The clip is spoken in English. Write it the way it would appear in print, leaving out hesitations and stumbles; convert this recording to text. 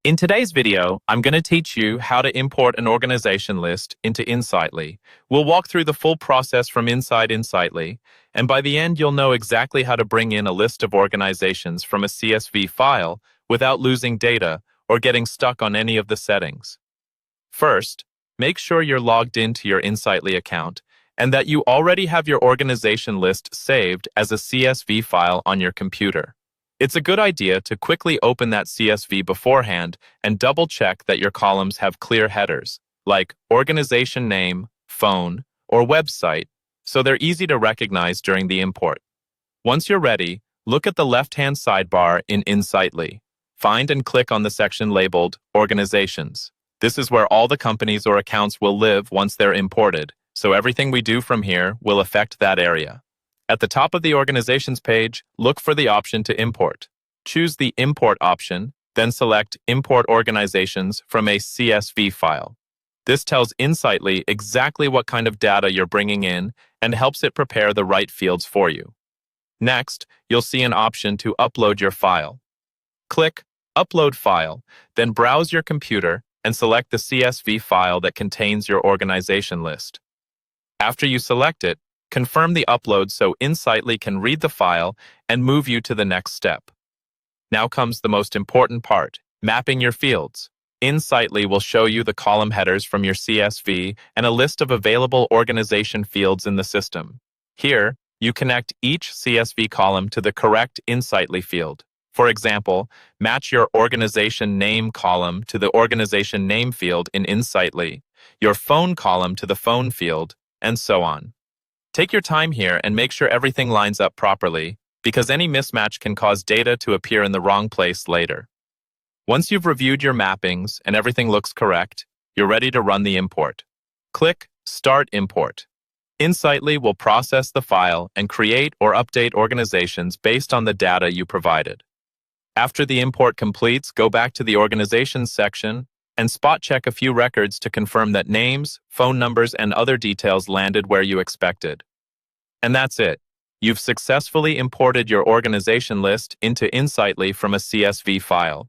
In today's video, I'm going to teach you how to import an organization list into Insightly. We'll walk through the full process from inside Insightly, and by the end, you'll know exactly how to bring in a list of organizations from a CSV file without losing data or getting stuck on any of the settings. First, make sure you're logged into your Insightly account and that you already have your organization list saved as a CSV file on your computer. It's a good idea to quickly open that CSV beforehand and double-check that your columns have clear headers, like organization name, phone, or website, so they're easy to recognize during the import. Once you're ready, look at the left-hand sidebar in Insightly. Find and click on the section labeled Organizations. This is where all the companies or accounts will live once they're imported, so everything we do from here will affect that area. At the top of the Organizations page, look for the option to import. Choose the Import option, then select Import Organizations from a CSV file. This tells Insightly exactly what kind of data you're bringing in and helps it prepare the right fields for you. Next, you'll see an option to upload your file. Click Upload File, then browse your computer and select the CSV file that contains your organization list. After you select it, confirm the upload so Insightly can read the file and move you to the next step. Now comes the most important part, mapping your fields. Insightly will show you the column headers from your CSV and a list of available organization fields in the system. Here, you connect each CSV column to the correct Insightly field. For example, match your organization name column to the organization name field in Insightly, your phone column to the phone field, and so on. Take your time here and make sure everything lines up properly, because any mismatch can cause data to appear in the wrong place later. Once you've reviewed your mappings and everything looks correct, you're ready to run the import. Click Start Import. Insightly will process the file and create or update organizations based on the data you provided. After the import completes, go back to the Organizations section and spot check a few records to confirm that names, phone numbers, and other details landed where you expected. And that's it. You've successfully imported your organization list into Insightly from a CSV file.